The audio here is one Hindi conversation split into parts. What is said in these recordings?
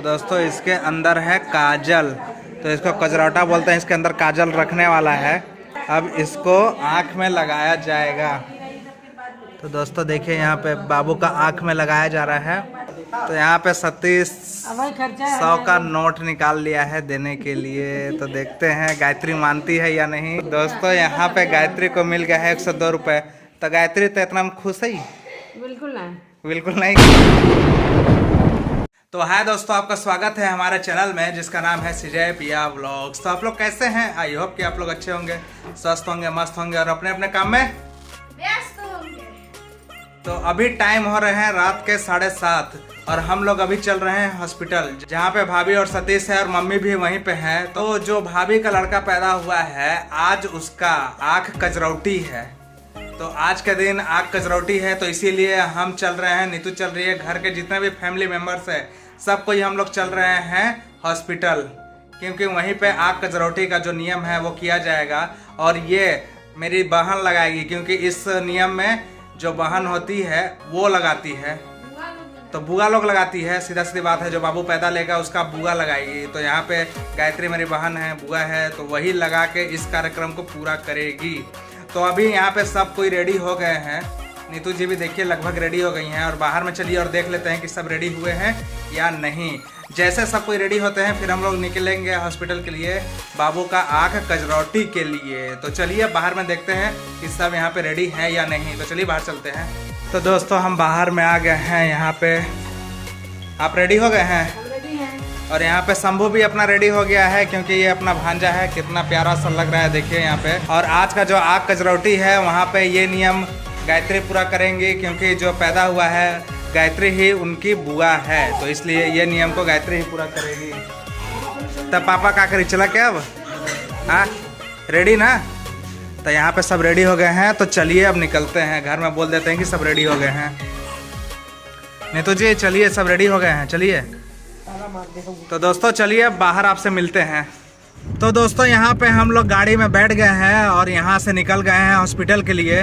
दोस्तों इसके अंदर है काजल, तो इसको कजरौटा बोलते हैं। इसके अंदर काजल रखने वाला है, अब इसको आँख में लगाया जाएगा। तो दोस्तों देखिए यहाँ पे बाबू का आँख में लगाया जा रहा है। तो यहाँ पे 3700 का नोट निकाल लिया है देने के लिए। तो देखते हैं गायत्री मानती है या नहीं। दोस्तों यहाँ पे गायत्री को मिल गया है 102 रुपये। तो गायत्री तो इतना खुश है? बिल्कुल नहीं, बिल्कुल नहीं। तो हाय दोस्तों, आपका स्वागत है हमारे चैनल में जिसका नाम है सिजय पिया व्लॉग्स। तो आप लोग कैसे हैं? आई होप कि आप लोग अच्छे होंगे, स्वस्थ होंगे, मस्त होंगे और अपने अपने काम में व्यस्त होंगे। तो अभी टाइम हो रहे हैं रात के 7:30 और हम लोग अभी चल रहे हैं हॉस्पिटल, जहाँ पे भाभी और सतीश है और मम्मी भी वहीं पे है। तो जो भाभी का लड़का पैदा हुआ है, आज उसका आँख कजरौटी है। तो आज के दिन आँख कजरौटी है, तो इसीलिए हम चल रहे हैं, नीतू चल रही है, घर के जितने भी फैमिली मेम्बर्स है सबको ही हम लोग चल रहे हैं हॉस्पिटल, क्योंकि वहीं पे आँख कजरौटी का जो नियम है वो किया जाएगा। और ये मेरी बहन लगाएगी, क्योंकि इस नियम में जो बहन होती है वो लगाती है, तो बुआ लोग लगाती है। सीधा सीधी बात है, जो बाबू पैदा लेगा उसका बुआ लगाएगी। तो यहाँ पे गायत्री मेरी बहन है, बुआ है, तो वही लगा के इस कार्यक्रम को पूरा करेगी। तो अभी यहाँ पे सब कोई रेडी हो गए हैं। नीतू जी भी देखिए लगभग रेडी हो गई हैं। और बाहर में चलिए और देख लेते हैं कि सब रेडी हुए हैं या नहीं। जैसे सब कोई रेडी होते हैं फिर हम लोग निकलेंगे हॉस्पिटल के लिए, बाबू का आँख कजरौटी के लिए। तो चलिए बाहर में देखते हैं कि सब यहाँ पे रेडी है या नहीं। तो चलिए बाहर चलते हैं। तो दोस्तों हम बाहर में आ गए हैं। यहाँ पे आप रेडी हो गए हैं? रेडी हैं। और यहाँ पे शंभू भी अपना रेडी हो गया है, क्योंकि ये अपना भांजा है। कितना प्यारा सा लग रहा है, देखिए यहाँ पे। और आज का जो आँख कजरौटी है वहाँ पे ये नियम गायत्री पूरा करेंगी, क्योंकि जो पैदा हुआ है गायत्री ही उनकी बुआ है, तो इसलिए ये नियम को गायत्री ही पूरा करेगी। तब पापा क्या करी, चला क्या अब? हाँ रेडी ना? तो यहाँ पे सब रेडी हो गए हैं, तो चलिए अब निकलते हैं। घर में बोल देते हैं कि सब रेडी हो गए हैं। नीतू जी चलिए, सब रेडी हो गए हैं, चलिए। तो दोस्तों चलिए बाहर आपसे मिलते हैं। तो दोस्तों यहाँ पे हम लोग गाड़ी में बैठ गए हैं और यहाँ से निकल गए हैं हॉस्पिटल के लिए।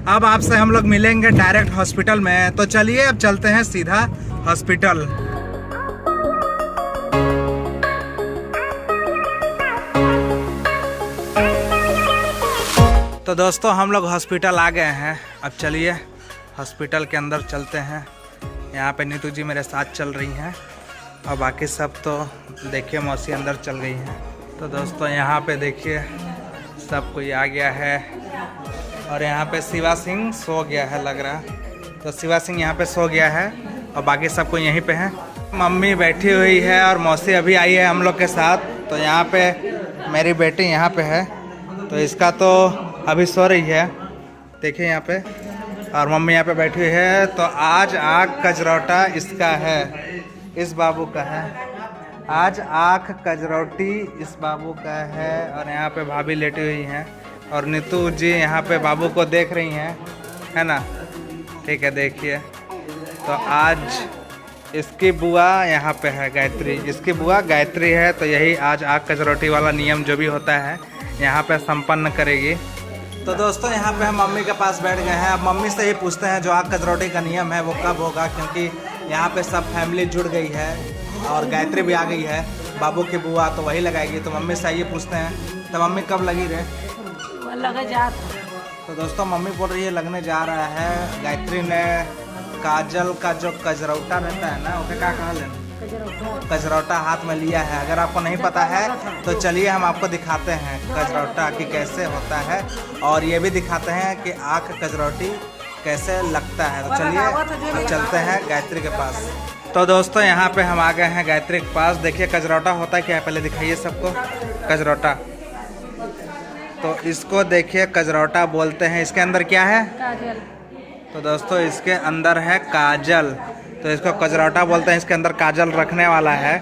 अब आपसे हम लोग मिलेंगे डायरेक्ट हॉस्पिटल में। तो चलिए अब चलते हैं सीधा हॉस्पिटल। तो दोस्तों हम लोग हॉस्पिटल आ गए हैं। अब चलिए हॉस्पिटल के अंदर चलते हैं। यहाँ पे नीतू जी मेरे साथ चल रही हैं और बाकी सब तो देखिए मौसी अंदर चल गई हैं। तो दोस्तों यहाँ पे देखिए सब कोई आ गया है। और यहाँ पे शिवा सिंह सो गया है लग रहा। तो शिवा सिंह यहाँ पे सो गया है और बाकी सब कोई यहीं पे हैं। मम्मी बैठी हुई है और मौसी अभी आई है हम लोग के साथ। तो यहाँ पे मेरी बेटी यहाँ पे है, तो इसका तो अभी सो रही है, देखिए यहाँ पे। और मम्मी यहाँ पे बैठी हुई है। तो आज आँख कजरौटा इसका है, इस बाबू का है। आज आँख कजरौटी इस बाबू का है। और यहाँ पे भाभी लेटी हुई हैं और नीतू जी यहाँ पे बाबू को देख रही हैं, है ना? ठीक है, देखिए। तो आज इसकी बुआ यहाँ पे है, गायत्री। इसकी बुआ गायत्री है, तो यही आज आँख कजरौटी वाला नियम जो भी होता है यहाँ पे संपन्न करेगी। तो दोस्तों यहाँ पे हम मम्मी के पास बैठ गए हैं। अब मम्मी से ही पूछते हैं जो आँख कजरौटी का नियम है वो कब होगा, क्योंकि यहाँ पे सब फैमिली जुड़ गई है और गायत्री भी आ गई है, बाबू की बुआ, तो वही लगाएगी। तो मम्मी से ये पूछते हैं, तो मम्मी कब लगी रे? लगे जात। तो दोस्तों मम्मी बोल रही है लगने जा रहा है। गायत्री ने काजल का जो कजरौटा रहता है ना, उसे क्या कहा लेना, कजरौटा हाथ में लिया है। अगर आपको नहीं पता है तो चलिए हम आपको दिखाते हैं कजरौटा कि कैसे होता है, और ये भी दिखाते हैं कि आँख कजरौटी कैसे लगता है। तो चलिए अब चलते हैं गायत्री के पास। तो दोस्तों यहाँ पे हम आ गए हैं गायत्री के पास। देखिए कजरौटा होता है क्या है, पहले दिखाइए सबको कजरौटा। तो इसको देखिए कजरौटा बोलते हैं। इसके अंदर क्या है? काजल। तो दोस्तों इसके अंदर है काजल, तो इसको कजरौटा बोलते हैं। इसके अंदर काजल रखने वाला है।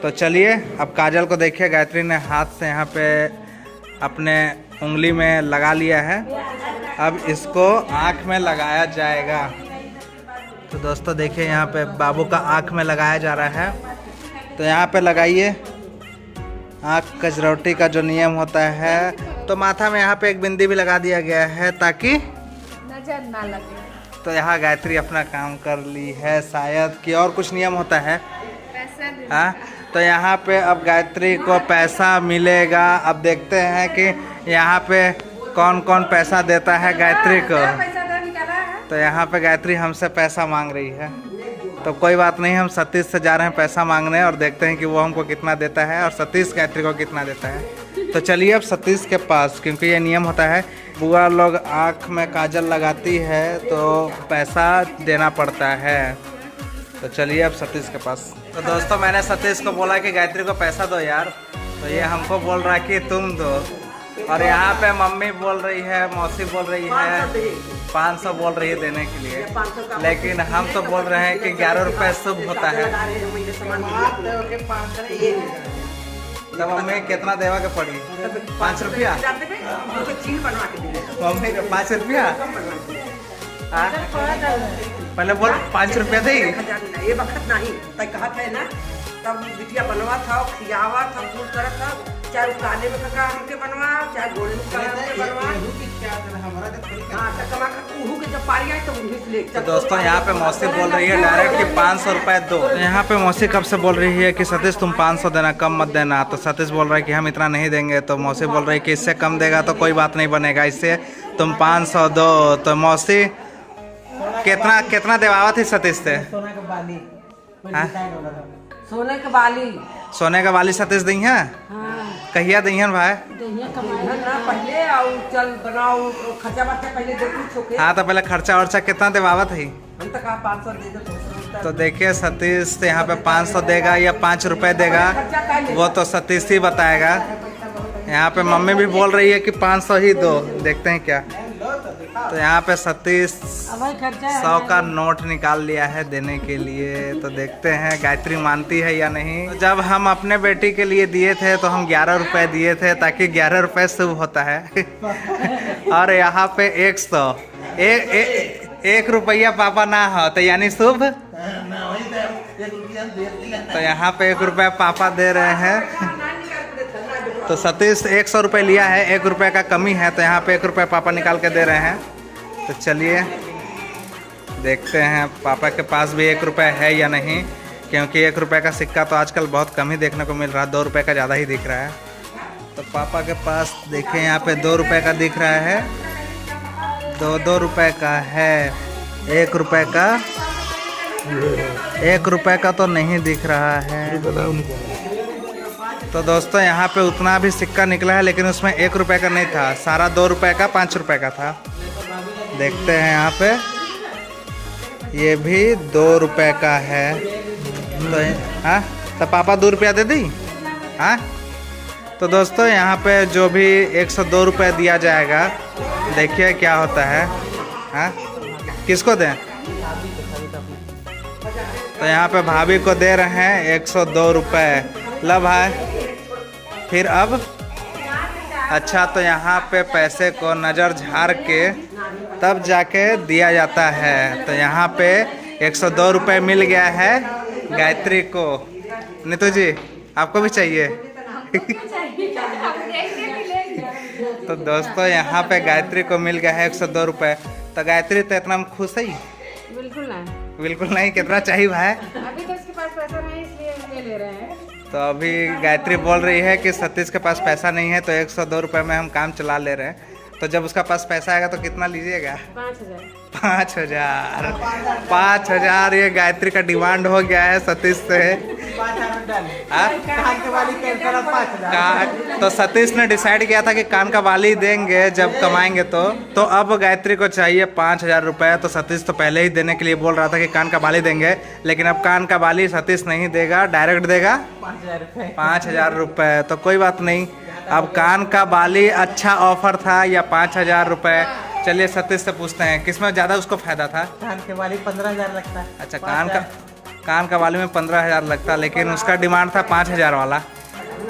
तो चलिए अब काजल को देखिए, गायत्री ने हाथ से यहाँ पे अपने उंगली में लगा लिया है। अब इसको आँख में लगाया जाएगा। तो दोस्तों देखिए यहाँ पे बाबू का आँख में लगाया जा रहा है। तो यहाँ पे लगाइए। आँख कजरौटी का जो नियम होता है, तो माथा में यहाँ पे एक बिंदी भी लगा दिया गया है ताकि नजर ना लगे। तो यहाँ गायत्री अपना काम कर ली है शायद, कि और कुछ नियम होता है। पैसा दे। हाँ, तो यहाँ पे अब गायत्री को पैसा मिलेगा। अब देखते हैं कि यहाँ पे कौन कौन पैसा देता है गायत्री को। पैसा दे निकाला है। तो यहाँ पे गायत्री हमसे पैसा मांग रही है, तो कोई बात नहीं, हम सतीश से जा रहे हैं पैसा मांगने और देखते हैं कि वो हमको कितना देता है और सतीश गायत्री को कितना देता है। तो चलिए अब सतीश के पास, क्योंकि ये नियम होता है, बुआ लोग आँख में काजल लगाती है तो पैसा देना पड़ता है। तो चलिए अब सतीश के पास। तो दोस्तों मैंने सतीश को बोला कि गायत्री को पैसा दो यार, तो ये हमको बोल रहा है कि तुम दो। और यहाँ पे मम्मी बोल रही है, मौसी बोल रही है 500 बोल रही है देने के लिए, लेकिन हम तो बोल रहे हैं कि 11 रुपये शुभ होता है। तो मम्मी कितना देवा के पड़ी? 5 रुपया मम्मी को 5 रुपया। पहले बोल 5 रुपया थे। ये वक्त नहीं तय कहा था ना, तब बिटिया बनवा था, खियावा था, फूल करा था, चाहे काले में का हमके बनवा, चाहे गोले में का हमके बनवा। हाँ, तो कमा उहू के जब पारी आई तो उन्हीं से ले। तो दोस्तों यहाँ पे मौसी बोल रही है डायरेक्ट कि 500 रुपये दो। यहाँ पे मौसी कब से बोल रही है कि सतीश तुम 500 देना, कम मत देना। तो सतीश बोल रहा है कि हम इतना नहीं देंगे। तो मौसी बोल रही है कि इससे कम देगा तो कोई बात नहीं बनेगा, इससे तुम 500 दो। तो मौसी कितना कितना देवावा थी सतीश से? सोने के बाली। हाँ? सोने के बाली। सोने का वाली सतीश दी है? कहिया दी है भाई? ना पहले और चल बनाओ खर्चा बर्चा पहले देखो छोके। हाँ, तो पहले खर्चा वर्चा कितना देवावा थी? हम तो कहा 500 दे दो। तो देखिए सतीश यहाँ पे 500 देगा या 5 रुपए देगा, वो तो सतीश ही बताएगा। यहाँ पे मम्मी भी बोल रही है कि 500 ही दो, देखते हैं क्या। तो यहाँ पे सतीश 100 का नोट निकाल लिया है देने के लिए। तो देखते हैं गायत्री मानती है या नहीं। तो जब हम अपने बेटी के लिए दिए थे तो हम 11 रुपए दिए थे, ताकि 11 रुपए शुभ होता है। और यहाँ पे 100 एक रुपया पापा ना हो तो यानी शुभ। तो यहाँ पे 1 रुपया पापा दे रहे हैं। तो सतीश 100 रुपये लिया है, 1 रुपये का कमी है, तो यहाँ पे 1 रुपया पापा निकाल के दे रहे हैं। तो चलिए देखते हैं पापा के पास भी 1 रुपया है या नहीं, क्योंकि 1 रुपये का सिक्का तो आजकल बहुत कम ही देखने को मिल रहा है, 2 रुपये का ज़्यादा ही दिख रहा है। तो पापा के पास देखें यहाँ पे 2 रुपये का दिख रहा है, 2 रुपये का है, 1 रुपये का, 1 रुपये का तो नहीं दिख रहा है। तो दोस्तों यहाँ पे उतना भी सिक्का निकला है, लेकिन उसमें 1 रुपये का नहीं था, सारा 2 रुपये का 5 रुपये का था। देखते हैं यहाँ पे, ये भी 2 रुपये का है। तो हाँ, तो पापा 2 रुपया दे दी। हाँ, तो दोस्तों यहाँ पे जो भी 102 रुपये दिया जाएगा, देखिए क्या होता है। हाँ, किसको दें? तो यहाँ पे भाभी को दे रहे हैं 102 रुपये। लो भाई, फिर अब अच्छा, तो यहाँ पे पैसे को नज़र झाड़ के तब जाके दिया जाता है। तो यहाँ पे 102 रुपये मिल गया है गायत्री को। नीतू जी आपको भी चाहिए? तो दोस्तों यहाँ पे गायत्री को मिल गया है 102 रुपये। तो गायत्री तो इतना खुश है? बिल्कुल नहीं। बिल्कुल नहीं। कितना चाहिए भाई? अभी तो उसके पास पैसा नहीं, इसलिए ले रहे हैं। तो अभी गायत्री बोल रही है कि सतीश के पास पैसा नहीं है, तो 102 रुपये में हम काम चला ले रहे हैं। तो जब उसका पास पैसा आएगा तो कितना लीजिएगा? 5000। 5000 ये गायत्री का डिमांड हो गया है सतीश से। तो सतीश ने डिसाइड किया था कि कान का बाली देंगे जब कमाएंगे। तो अब गायत्री को चाहिए 5000 रुपये। तो सतीश तो पहले ही देने के लिए बोल रहा था कि कान का बाली देंगे, लेकिन अब कान का बाली सतीश नहीं देगा, डायरेक्ट देगा 5000 रुपये। तो कोई बात नहीं, अब कान का बाली अच्छा ऑफर था या 5000 रुपये। चलिए सतीश से पूछते हैं किसमें ज़्यादा उसको फायदा था। कान के बाली 15,000 लगता है। अच्छा, कान का बाली में 15,000 लगता, लेकिन उसका डिमांड था 5000 वाला।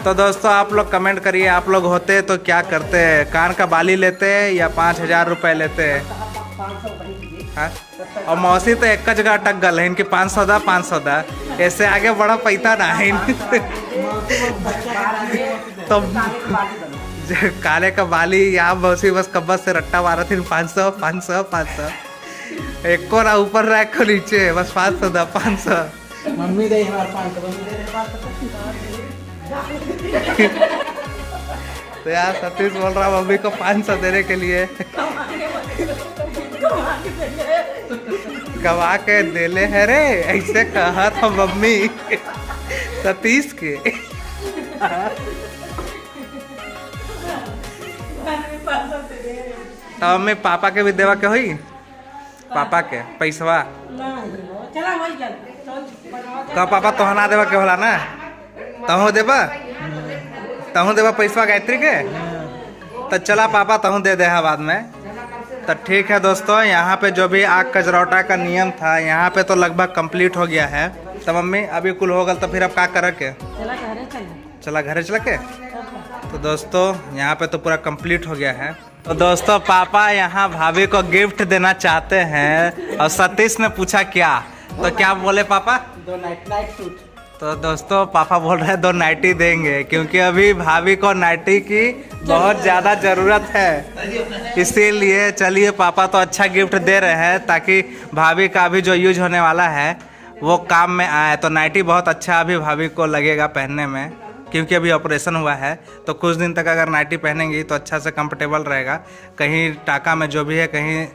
तो दोस्तों आप लोग कमेंट करिए, आप लोग होते तो क्या करते, कान का बाली लेते या 5000 रुपये लेते? हाँ, और मौसी तो एक जगह अटक गल है, इनकी 500 दा 500 दा, ऐसे आगे बड़ा पैसा ना है। तो काले का बाली यहाँ मौसी बस कब्बत से रट्टा मारा थी, 500 500 500, एक को ना ऊपर रैक को नीचे, बस 500 दा 500। मम्मी दे हमारे 500 मम्मी दे रहे 500 तो यार सतीश बोल रहा मम्मी को 500 देने के लिए गवा के देले है रे, ऐसे कहा था मम्मी सतीश के। तो मम्मी पापा के भी देवा के हुई, पापा के पैसवा का पापा तो ना देवा के होला ना, तहु देवा पैसवा गायत्री के। तो चला पापा तहु दे दे बाद में। तो ठीक है दोस्तों, यहाँ पे जो भी आग कजरौटा का नियम था यहाँ पे तो लगभग कंप्लीट हो गया है। तो मम्मी अभी कुल हो गल तो फिर अब क्या कर के चला घरे चला के। तो दोस्तों यहाँ पे तो पूरा कंप्लीट हो गया है। तो दोस्तों पापा यहाँ भाभी को गिफ्ट देना चाहते हैं और सतीश ने पूछा क्या, तो क्या बोले पापा? 2 नाइट सूट। तो दोस्तों पापा बोल रहे हैं 2 नाइटी देंगे, क्योंकि अभी भाभी को नाइटी की बहुत ज़्यादा ज़रूरत है। इसीलिए चलिए पापा तो अच्छा गिफ्ट दे रहे हैं ताकि भाभी का अभी जो यूज होने वाला है वो काम में आए। तो नाइटी बहुत अच्छा अभी भाभी को लगेगा पहनने में, क्योंकि अभी ऑपरेशन हुआ है। तो कुछ दिन तक अगर नाइटी पहनेंगी तो अच्छा से कंफर्टेबल रहेगा, कहीं टाका में जो भी है कहीं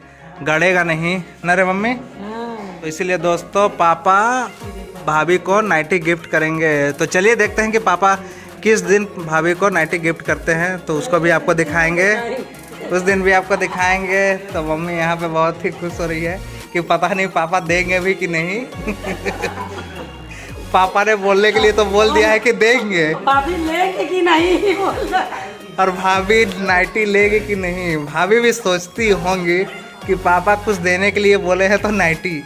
गड़ेगा नहीं न रे मम्मी। तो इसीलिए दोस्तों पापा भाभी को नाइटी गिफ्ट करेंगे। तो चलिए देखते हैं कि पापा किस दिन भाभी को नाइटी गिफ्ट करते हैं, तो उसको भी आपको दिखाएंगे, उस दिन भी आपको दिखाएंगे। तो मम्मी यहाँ पे बहुत ही खुश हो रही है कि पता नहीं पापा देंगे भी कि नहीं। पापा ने बोलने के लिए तो बोल दिया है कि देंगे, भाभी लेंगे कि नहीं और भाभी नाइटी लेगी कि नहीं। भाभी भी सोचती होंगी कि पापा कुछ देने के लिए बोले हैं तो नाइटी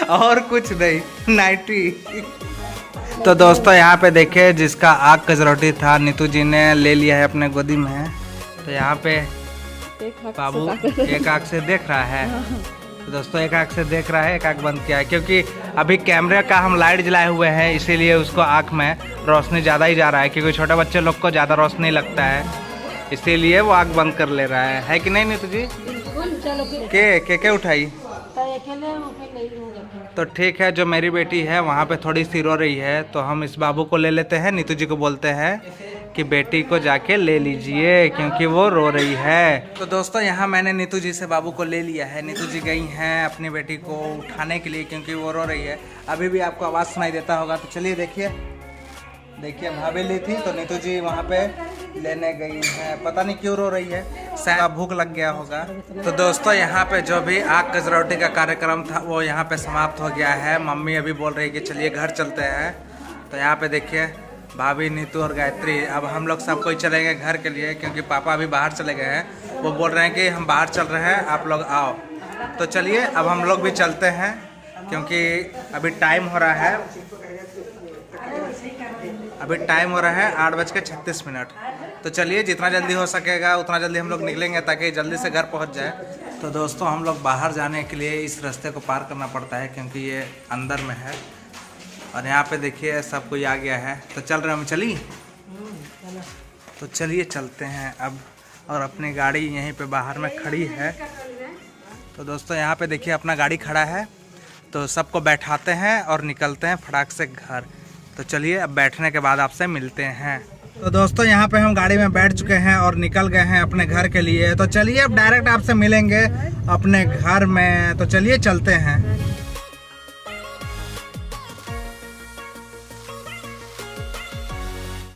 और कुछ नहीं, नाइटी। तो दोस्तों यहाँ पे देखिए जिसका आग कजरौटी था नीतू जी ने ले लिया है अपने गोदी में। तो यहाँ पे बाबू एक आँख से देख रहा है। तो दोस्तों एक आँख से देख रहा है, एक आँख बंद किया है, क्योंकि अभी कैमरे का हम लाइट जलाए हुए हैं, इसीलिए उसको आँख में रोशनी ज़्यादा ही जा रहा है, क्योंकि छोटे बच्चे लोग को ज़्यादा रोशनी लगता है, इसीलिए वो आँख बंद कर ले रहा है कि नहीं नीतू जी? के उठाई तो ठीक है। जो मेरी बेटी है वहाँ पे थोड़ी सी रो रही है, तो हम इस बाबू को ले लेते हैं, नीतू जी को बोलते हैं कि बेटी को जाके ले लीजिए क्योंकि वो रो रही है। तो दोस्तों यहाँ मैंने नीतू जी से बाबू को ले लिया है। नीतू जी गई हैं अपनी बेटी को उठाने के लिए क्योंकि वो रो रही है। अभी भी आपको आवाज़ सुनाई देता होगा, तो चलिए देखिए भाभी ली थी तो नीतू जी वहाँ पे लेने गई है। पता नहीं क्यों रो रही है, शायद भूख लग गया होगा। तो दोस्तों यहाँ पे जो भी आग कजरौटी का कार्यक्रम था वो यहाँ पे समाप्त हो गया है। मम्मी अभी बोल रही है कि चलिए घर चलते हैं। तो यहाँ पे देखिए भाभी, नीतू और गायत्री, अब हम लोग सब कोई चलेंगे घर के लिए, क्योंकि पापा अभी बाहर चले गए हैं। वो बोल रहे हैं कि हम बाहर चल रहे हैं, आप लोग आओ। तो चलिए अब हम लोग भी चलते हैं, क्योंकि अभी टाइम हो रहा है 8:36। तो चलिए जितना जल्दी हो सकेगा उतना जल्दी हम लोग निकलेंगे ताकि जल्दी से घर पहुंच जाए। तो दोस्तों हम लोग बाहर जाने के लिए इस रास्ते को पार करना पड़ता है, क्योंकि ये अंदर में है। और यहाँ पे देखिए सब कोई आ गया है। तो चल रहे हम, चली तो चलिए चलते हैं अब। और अपनी गाड़ी यहीं पे बाहर में खड़ी है। तो दोस्तों यहाँ पे देखिए अपना गाड़ी खड़ा है, तो सबको बैठाते हैं और निकलते हैं फटाक से घर। तो चलिए अब बैठने के बाद आपसे मिलते हैं। तो दोस्तों यहाँ पे हम गाड़ी में बैठ चुके हैं और निकल गए हैं अपने घर के लिए। तो चलिए अब डायरेक्ट आपसे मिलेंगे अपने घर में। तो चलिए चलते हैं।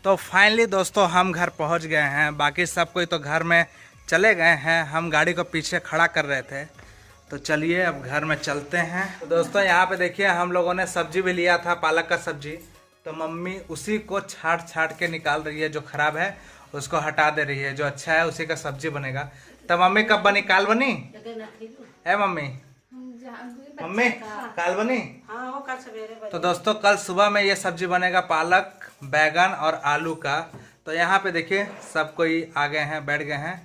तो फाइनली दोस्तों हम घर पहुँच गए हैं। बाकी सब कोई तो घर में चले गए हैं, हम गाड़ी को पीछे खड़ा कर रहे थे। तो चलिए अब घर में चलते हैं। तो दोस्तों यहाँ पे देखिए हम लोगों ने सब्जी भी लिया था, पालक का सब्जी। तो मम्मी उसी को छाट के निकाल रही है, जो खराब है उसको हटा दे रही है, जो अच्छा है उसी का सब्जी बनेगा। तो मम्मी कब बनी? काल बनी है मम्मी काल बनी। तो दोस्तों कल सुबह में ये सब्जी बनेगा, पालक, बैगन और आलू का। तो यहाँ पे देखिए सब कोई आ गए हैं, बैठ गए हैं।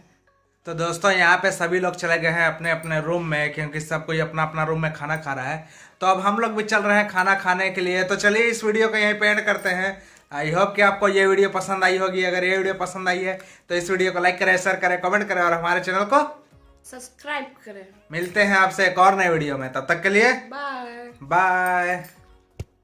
तो दोस्तों यहाँ पे सभी लोग चले गए हैं अपने अपने रूम में, क्योंकि सब कोई अपना अपना रूम में खाना खा रहा है। तो अब हम लोग भी चल रहे हैं खाना खाने के लिए। तो चलिए इस वीडियो को यहीं पे एंड करते हैं। आई होप कि आपको ये वीडियो पसंद आई होगी। अगर ये वीडियो पसंद आई है तो इस वीडियो को लाइक करें, शेयर करें, कमेंट करें और हमारे चैनल को सब्सक्राइब करें। मिलते हैं आपसे एक और नए वीडियो में, तब तक के लिए बाय। बाय।